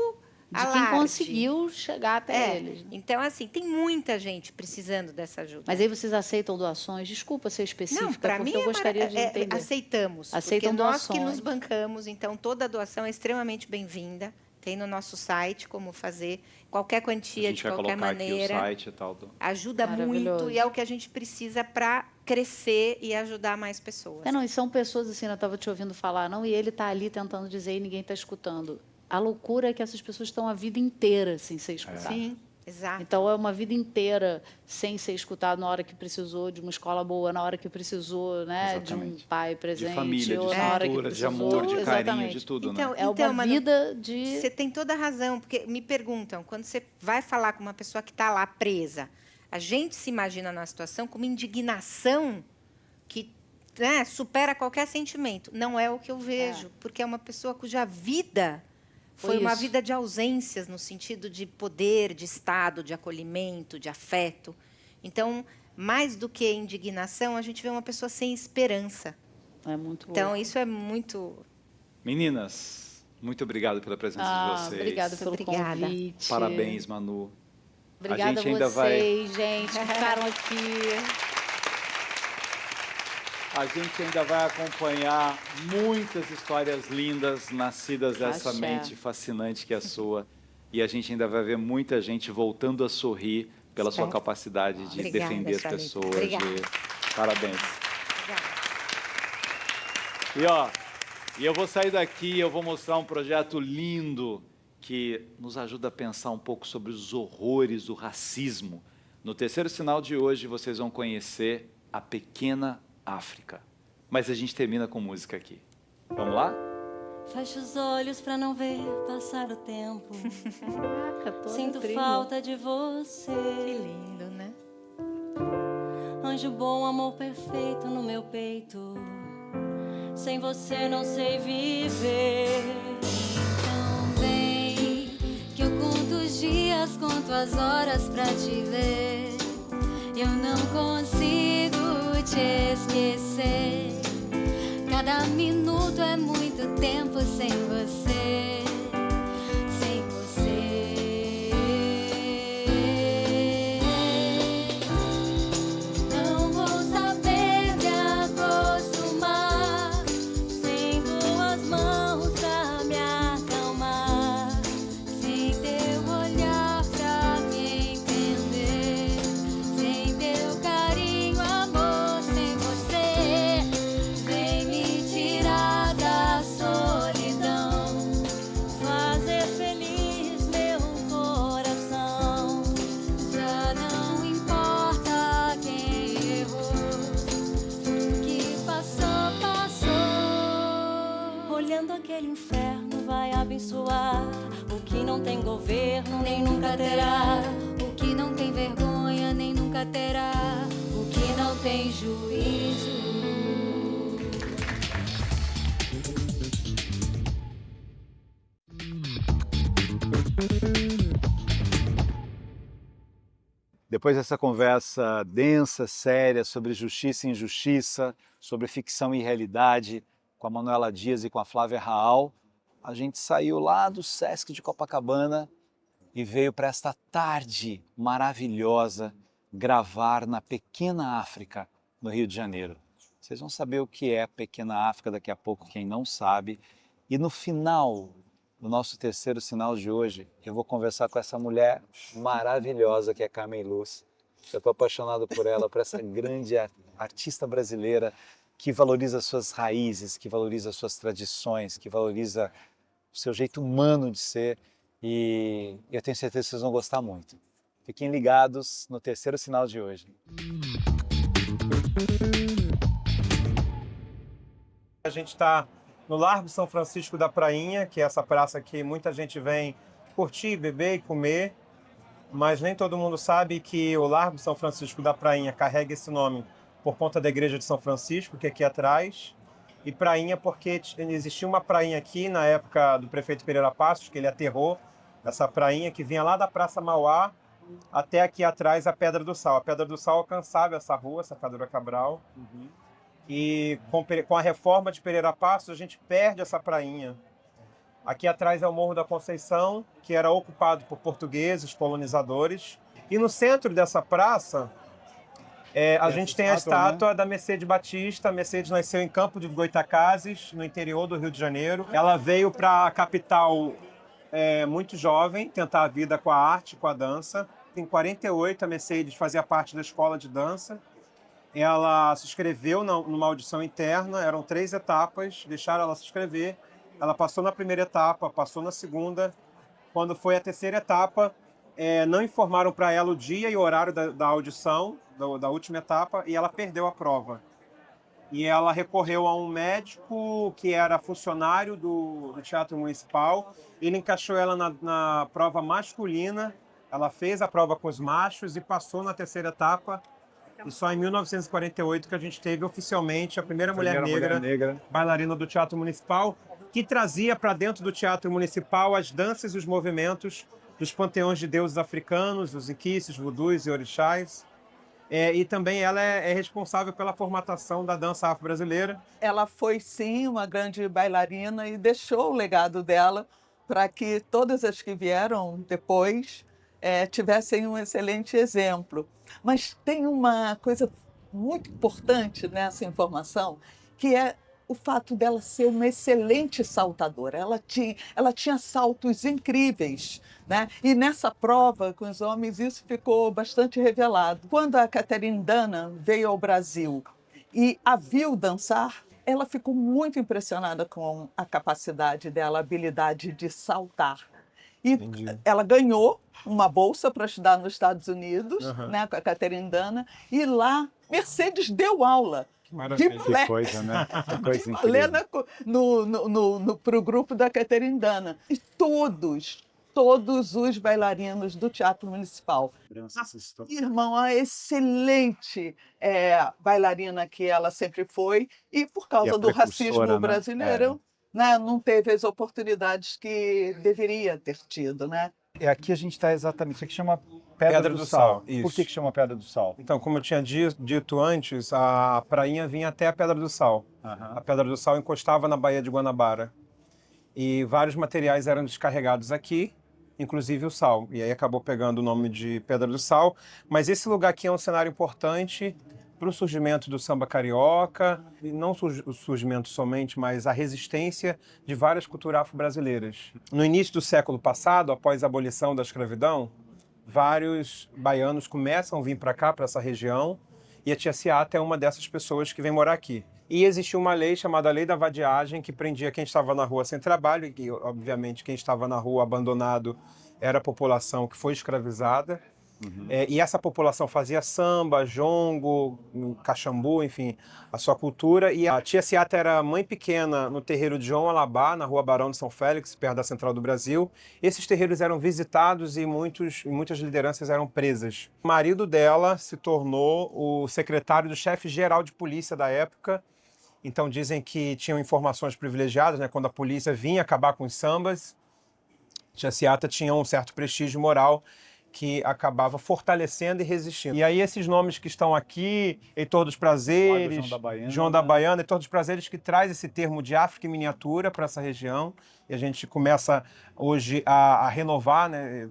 De alarde. quem conseguiu chegar até eles. Né? Então, assim, tem muita gente precisando dessa ajuda. Mas aí vocês aceitam doações? Desculpa ser específica, Não, para porque mim eu gostaria de entender. aceitamos. Aceitam porque nós que doações. nos bancamos, então toda doação é extremamente bem-vinda. Tem no nosso site como fazer. Qualquer A quantia, gente de vai qualquer colocar aqui o maneira, site e tal. ajuda Maravilhoso. muito e é o que a gente precisa para crescer e ajudar mais pessoas. Não, e são pessoas assim, eu estava te ouvindo falar, não, e ele está ali tentando dizer e ninguém está escutando. A loucura é que essas pessoas estão a vida inteira sem ser escutadas. Sim, exato. Então, é uma vida inteira sem ser escutado na hora que precisou de uma escola boa, na hora que precisou, né, de um Exatamente. pai presente, De família, de ou na hora que estrutura, de precisou. amor, de carinho, Exatamente. de tudo, Então, né? É uma Manu, vida de... Você tem toda a razão, porque me perguntam, quando você vai falar com uma pessoa que está lá presa, a gente se imagina na situação com uma indignação que, né, supera qualquer sentimento. Não é o que eu vejo, porque é uma pessoa cuja vida foi uma isso. vida de ausências, no sentido de poder, de estado, de acolhimento, de afeto. Então, mais do que indignação, a gente vê uma pessoa sem esperança. É muito Então, louco. isso é muito... Meninas, muito obrigado pela presença de vocês. Obrigada pelo Obrigada. convite. Parabéns, Manu. Obrigada a gente ainda vocês, gente, que ficaram aqui. A gente ainda vai acompanhar muitas histórias lindas nascidas dessa Axé. mente fascinante que é a sua. E a gente ainda vai ver muita gente voltando a sorrir pela sua Espero. capacidade de Obrigada, defender as Charlita. pessoas. Obrigada. Parabéns. E eu vou sair daqui, eu vou mostrar um projeto lindo que nos ajuda a pensar um pouco sobre os horrores do racismo. No terceiro sinal de hoje, vocês vão conhecer a Pequena África. Mas a gente termina com música aqui. Vamos lá? Fecho os olhos pra não ver passar o tempo. Caraca, tô Sinto incrível. falta de você. Que lindo, né? Anjo bom, amor perfeito no meu peito. Sem você não sei viver. Então vem, que eu conto os dias, conto as horas pra te ver. Eu não consigo te esquecer. Cada minuto é muito tempo sem você. Sem você. Não vou saber me acostumar sem tuas mãos pra me acalmar, sem teu olhar pra me entender, sem teu carinho, amor, sem você. Vem me tirar da solidão, fazer feliz meu coração. Já não importa quem errou, o que passou, passou. Olhando aquele inferno vai abençoar o que não tem governo nem nunca terá. O que não tem vergonha nem nunca terá, o que não tem juízo. Depois dessa conversa densa, séria, sobre justiça e injustiça, sobre ficção e realidade, com a Manuela Dias e com a Flávia Raal, a gente saiu lá do Sesc de Copacabana e veio para esta tarde maravilhosa gravar na Pequena África, no Rio de Janeiro. Vocês vão saber o que é a Pequena África daqui a pouco, quem não sabe. E no final do nosso terceiro sinal de hoje, eu vou conversar com essa mulher maravilhosa que é Carmen Luz. Eu estou apaixonado por ela, por essa grande artista brasileira que valoriza suas raízes, que valoriza suas tradições, que valoriza o seu jeito humano de ser. E eu tenho certeza que vocês vão gostar muito. Fiquem ligados no terceiro sinal de hoje. A gente está no Largo São Francisco da Prainha, que é essa praça que muita gente vem curtir, beber e comer. mas nem todo mundo sabe que o Largo São Francisco da Prainha carrega esse nome por conta da Igreja de São Francisco, que é aqui atrás, e Prainha porque existia uma prainha aqui na época do prefeito Pereira Passos, que ele aterrou essa prainha que vinha lá da Praça Mauá até aqui atrás a Pedra do Sal. A Pedra do Sal alcançava essa rua, Sacadura Cabral, e com a reforma de Pereira Passos a gente perde essa prainha. Aqui atrás é o Morro da Conceição, que era ocupado por portugueses, colonizadores, e no centro dessa praça a gente tem a estátua da Mercedes Batista. A Mercedes nasceu em Campo de Goytacazes, no interior do Rio de Janeiro. Ela veio para a capital muito jovem, tentar a vida com a arte, com a dança. Em 48, a Mercedes fazia parte da escola de dança. Ela se inscreveu numa audição interna, eram 3 etapas, deixaram ela se inscrever. Ela passou na primeira etapa, passou na segunda. Quando foi a terceira etapa, não informaram para ela o dia e o horário da audição, da última etapa, e ela perdeu a prova. E ela recorreu a um médico que era funcionário do Teatro Municipal. Ele encaixou ela na prova masculina. Ela fez a prova com os machos e passou na terceira etapa. E só em 1948 que a gente teve oficialmente a primeira mulher negra bailarina do Teatro Municipal, que trazia para dentro do Teatro Municipal as danças e os movimentos dos panteões de deuses africanos, os inquices, vudus e orixás. E também ela é responsável pela formatação da dança afro-brasileira. Ela foi, sim, uma grande bailarina e deixou o legado dela para que todas as que vieram depois tivessem um excelente exemplo. Mas tem uma coisa muito importante nessa informação, que é o fato dela ser uma excelente saltadora. Ela tinha saltos incríveis, né? E nessa prova com os homens isso ficou bastante revelado. Quando a Catherine Dunham veio ao Brasil e a viu dançar, ela ficou muito impressionada com a capacidade dela, a habilidade de saltar. E ela ganhou uma bolsa para estudar nos Estados Unidos, né, com a Catherine Dunham, e lá Mercedes deu aula. Maravilha. Que coisa, né? Que coisa incrível. Para o grupo da Catherine Dunham. E todos os bailarinos do Teatro Municipal. Irmão, a excelente bailarina que ela sempre foi, e por causa do racismo brasileiro, né, não teve as oportunidades que deveria ter tido, né? Aqui a gente está exatamente... Isso aqui chama Pedra do Sal. Isso. Por que chama Pedra do Sal? Então, como eu tinha dito antes, a prainha vinha até a Pedra do Sal. A Pedra do Sal encostava na Baía de Guanabara. E vários materiais eram descarregados aqui, inclusive o sal. E aí acabou pegando o nome de Pedra do Sal. Mas esse lugar aqui é um cenário importante para o surgimento do samba carioca, e não o surgimento somente, mas a resistência de várias culturas afro-brasileiras. No início do século passado, após a abolição da escravidão, vários baianos começam a vir para cá, para essa região, e a tia Ciata é uma dessas pessoas que vem morar aqui. E existiu uma lei chamada Lei da Vadiagem, que prendia quem estava na rua sem trabalho, e obviamente quem estava na rua abandonado era a população que foi escravizada. E essa população fazia samba, jongo, caxambu, enfim, a sua cultura. E a tia Ciata era mãe pequena no terreiro de João Alabá, na rua Barão de São Félix, perto da Central do Brasil. Esses terreiros eram visitados e muitas lideranças eram presas. O marido dela se tornou o secretário do chefe-geral de polícia da época. Então dizem que tinham informações privilegiadas, né? Quando a polícia vinha acabar com os sambas, a tia Ciata tinha um certo prestígio moral que acabava fortalecendo e resistindo. E aí esses nomes que estão aqui, Heitor dos Prazeres, João da Baiana, Heitor dos Prazeres, que traz esse termo de África em miniatura para essa região, e a gente começa hoje a renovar, né?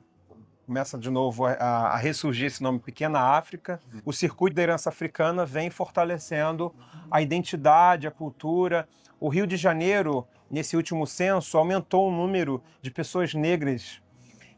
Começa de novo a ressurgir esse nome Pequena África. O circuito da herança africana vem fortalecendo a identidade, a cultura. O Rio de Janeiro, nesse último censo, aumentou o número de pessoas negras.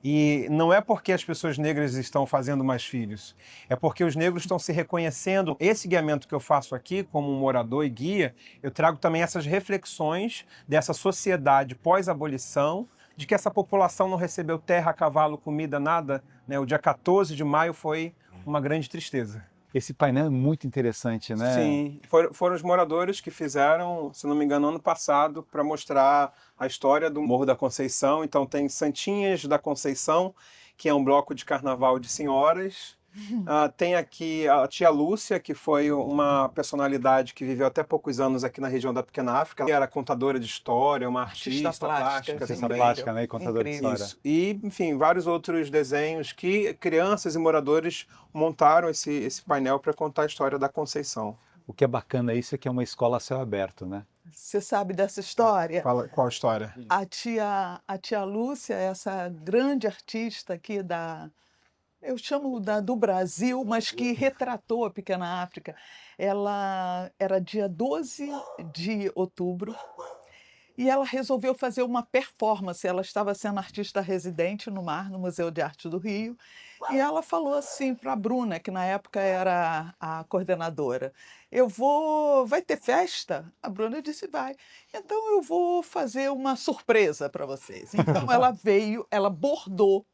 E não é porque as pessoas negras estão fazendo mais filhos, é porque os negros estão se reconhecendo. Esse guiamento que eu faço aqui, como um morador e guia, eu trago também essas reflexões dessa sociedade pós-abolição, de que essa população não recebeu terra, cavalo, comida, nada, né? O dia 14 de maio foi uma grande tristeza. Esse painel é muito interessante, né? Sim, foram os moradores que fizeram, se não me engano, ano passado, para mostrar a história do Morro da Conceição. Então tem Santinhas da Conceição, que é um bloco de carnaval de senhoras. Tem aqui a tia Lúcia, que foi uma personalidade que viveu até poucos anos aqui na região da Pequena África. Ela era contadora de história, uma artista plástica Artista também. plástica, né? E contador de Incrível. história. Isso. E, enfim, vários outros desenhos que crianças e moradores montaram esse painel para contar a história da Conceição. O que é bacana isso é que é uma escola a céu aberto, né? Você sabe dessa história? Fala qual a história? A tia Lúcia, essa grande artista aqui eu chamo do Brasil, mas que retratou a Pequena África. Ela era dia 12 de outubro e ela resolveu fazer uma performance. Ela estava sendo artista residente no MAR, no Museu de Arte do Rio, e ela falou assim para a Bruna, que na época era a coordenadora: vai ter festa? A Bruna disse: vai. Então eu vou fazer uma surpresa para vocês. Então ela bordou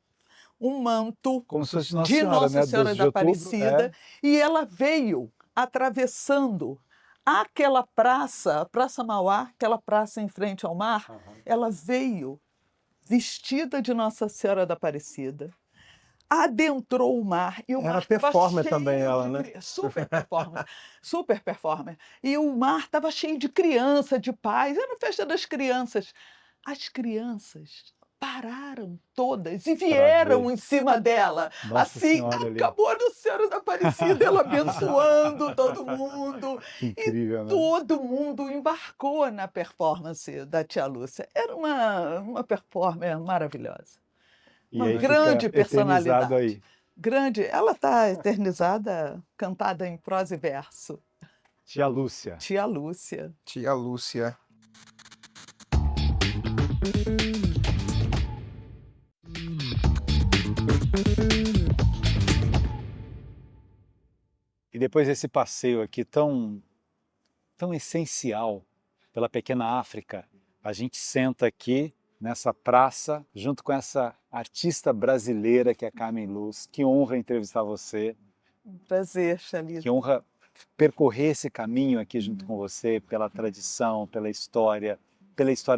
um manto Como se fosse Nossa de Senhora, Nossa né? Senhora 12 de da outubro, Aparecida, e ela veio atravessando aquela praça, a Praça Mauá, aquela praça em frente ao mar. Ela veio vestida de Nossa Senhora da Aparecida, adentrou o mar e o Era mar estava performer cheio também ela, de né? super performer, super performer. E o mar estava cheio de criança, de pais. Era a festa das crianças. As crianças pararam todas e vieram ver. em cima dela. Nossa assim, Senhora ali. acabou a Nossa Senhora da Aparecida, ela abençoando todo mundo. Incrível, né? Todo mundo embarcou na performance da tia Lúcia. Era uma performer maravilhosa. E Uma aí grande fica eternizado personalidade. aí. Grande. Ela está eternizada, cantada em prosa e verso. Tia Lúcia. Tia Lúcia. Tia Lúcia. E depois desse passeio aqui tão essencial pela Pequena África, a gente senta aqui nessa praça junto com essa artista brasileira que é a Carmen Luz. Que honra entrevistar você, Um prazer, Xalita. que honra percorrer esse caminho aqui junto com você, pela tradição, pela história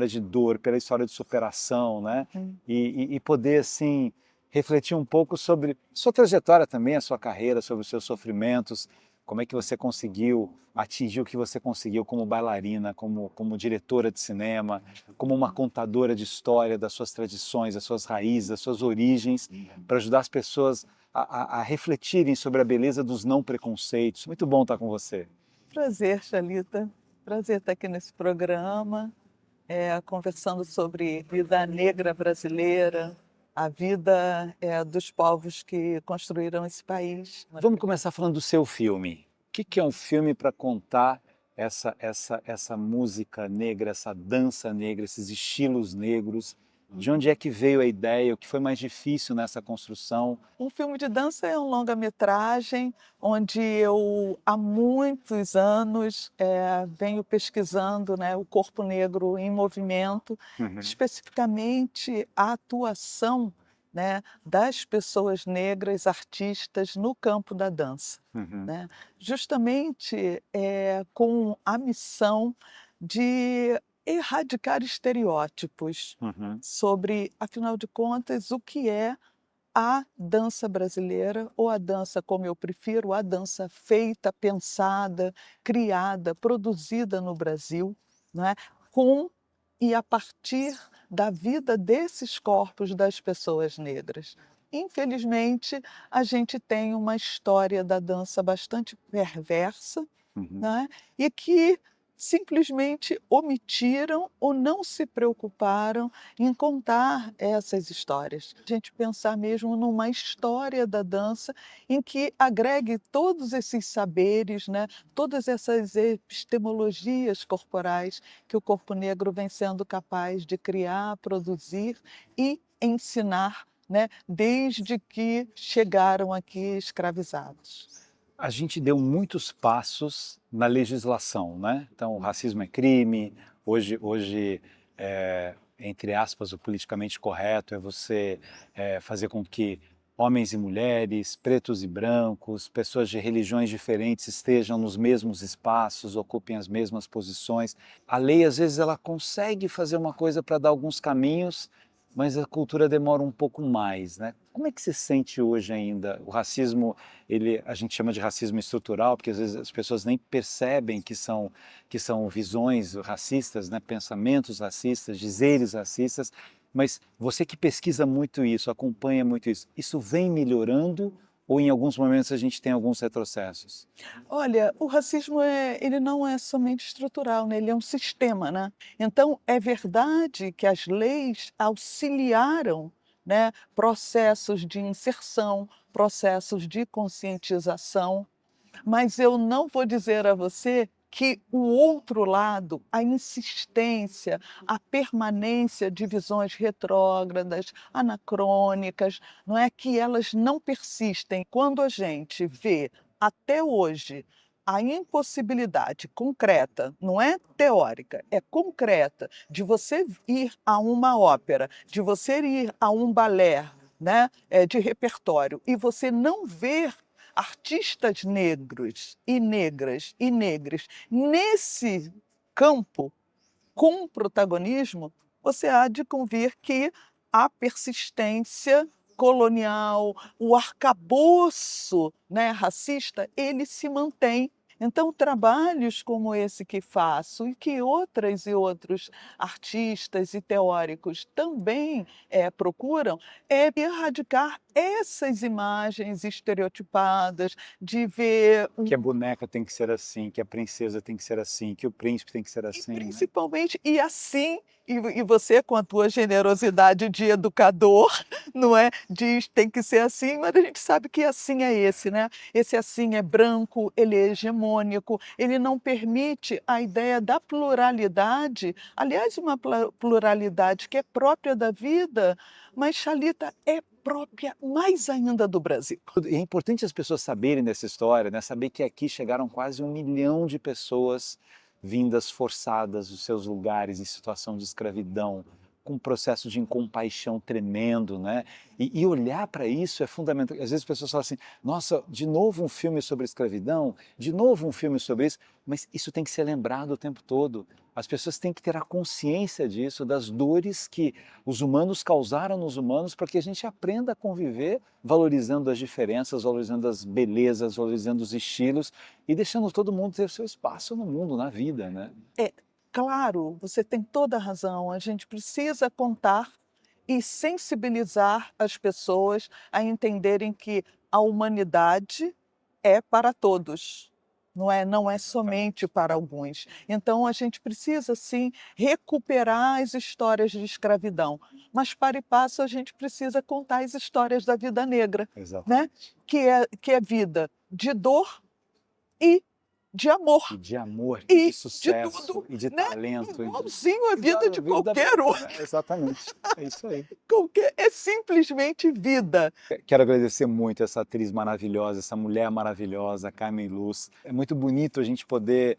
de dor, pela história de superação, né? E poder, assim, refletir um pouco sobre sua trajetória também, a sua carreira, sobre os seus sofrimentos, como é que você conseguiu atingir o que você conseguiu como bailarina, como diretora de cinema, como uma contadora de história das suas tradições, das suas raízes, das suas origens, para ajudar as pessoas a refletirem sobre a beleza dos não preconceitos. Muito bom estar com você. Prazer, Xalita. Prazer estar aqui nesse programa, conversando sobre vida negra brasileira, a vida dos povos que construíram esse país. Vamos começar falando do seu filme. O que é um filme para contar essa música negra, essa dança negra, esses estilos negros? De onde é que veio a ideia? O que foi mais difícil nessa construção? Um filme de dança é um longa-metragem onde eu, há muitos anos, venho pesquisando, né, o corpo negro em movimento, especificamente a atuação, né, das pessoas negras artistas no campo da dança, né? Justamente com a missão de erradicar estereótipos sobre, afinal de contas, o que é a dança brasileira, ou a dança, como eu prefiro, a dança feita, pensada, criada, produzida no Brasil, não é? Com e a partir da vida desses corpos das pessoas negras. Infelizmente, a gente tem uma história da dança bastante perversa, né? E que simplesmente omitiram ou não se preocuparam em contar essas histórias. A gente pensar mesmo numa história da dança em que agregue todos esses saberes, né? Todas essas epistemologias corporais que o corpo negro vem sendo capaz de criar, produzir e ensinar, né? Desde que chegaram aqui escravizados. A gente deu muitos passos na legislação, né? Então, o racismo é crime. Hoje, entre aspas, o politicamente correto é você fazer com que homens e mulheres, pretos e brancos, pessoas de religiões diferentes estejam nos mesmos espaços, ocupem as mesmas posições. A lei, às vezes, ela consegue fazer uma coisa para dar alguns caminhos, mas a cultura demora um pouco mais, né? Como é que se sente hoje ainda? O racismo, a gente chama de racismo estrutural, porque às vezes as pessoas nem percebem que são visões racistas, né? Pensamentos racistas, dizeres racistas, mas você que pesquisa muito isso, acompanha muito isso vem melhorando ou em alguns momentos a gente tem alguns retrocessos? Olha, o racismo ele não é somente estrutural, né? Ele é um sistema, né? Então, é verdade que as leis auxiliaram, né, processos de inserção, processos de conscientização, mas eu não vou dizer a você que o outro lado, a insistência, a permanência de visões retrógradas, anacrônicas, não é que elas não persistem. Quando a gente vê até hoje a impossibilidade concreta, não é teórica, é concreta, de você ir a uma ópera, de você ir a um balé, né, de repertório, e você não ver artistas negros e negras e negres nesse campo com protagonismo, você há de convir que a persistência colonial, o arcabouço, né, racista, ele se mantém. Então, trabalhos como esse que faço e que outras e outros artistas e teóricos também procuram é erradicar essas imagens estereotipadas de ver Que a boneca tem que ser assim, que a princesa tem que ser assim, que o príncipe tem que ser e assim, né? principalmente, e assim, e você com a tua generosidade de educador, não é? Diz tem que ser assim, mas a gente sabe que assim é esse, né? Esse assim é branco, ele é hegemônico, ele não permite a ideia da pluralidade, aliás, uma pluralidade que é própria da vida, mas, Thalita, é própria mais ainda do Brasil. E é importante as pessoas saberem dessa história, né? Saber que aqui chegaram quase 1 milhão de pessoas vindas forçadas dos seus lugares em situação de escravidão, com um processo de incompaixão tremendo, né? E olhar para isso é fundamental. Às vezes as pessoas falam assim, nossa, de novo um filme sobre escravidão, de novo um filme sobre isso, mas isso tem que ser lembrado o tempo todo. As pessoas têm que ter a consciência disso, das dores que os humanos causaram nos humanos, para que a gente aprenda a conviver valorizando as diferenças, valorizando as belezas, valorizando os estilos e deixando todo mundo ter o seu espaço no mundo, na vida, né? Claro, você tem toda a razão. A gente precisa contar e sensibilizar as pessoas a entenderem que a humanidade é para todos, não é somente para alguns. Então, a gente precisa, sim, recuperar as histórias de escravidão, mas, para e passo, a gente precisa contar as histórias da vida negra, Exato. né? Que é vida de dor e de amor. E de amor, E de sucesso, tudo, e de né? talento. Igualzinho a vida de qualquer outro. Exatamente, é isso aí. É simplesmente vida. Quero agradecer muito essa atriz maravilhosa, essa mulher maravilhosa, Carmen Luz. É muito bonito a gente poder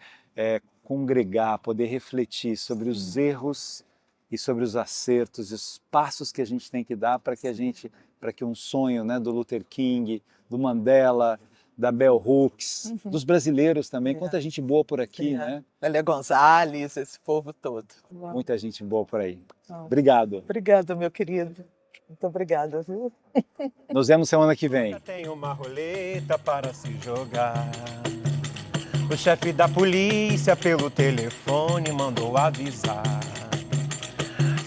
congregar, poder refletir sobre os erros e sobre os acertos e os passos que a gente tem que dar para que um sonho, né, do Luther King, do Mandela, da Bell Hooks, dos brasileiros também, quanta gente boa por aqui, né? Lélia Gonzalez, esse povo todo. Muita gente boa por aí. Obrigado. Obrigada, meu querido. Muito obrigada, viu? Nos vemos semana que vem. Tem uma roleta para se jogar. O chefe da polícia pelo telefone mandou avisar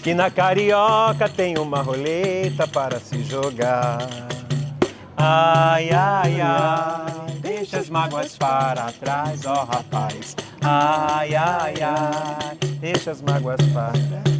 que na Carioca tem uma roleta para se jogar. Ai, ai, ai, deixa as mágoas para trás, ó rapaz. Ai, ai, ai, deixa as mágoas para trás.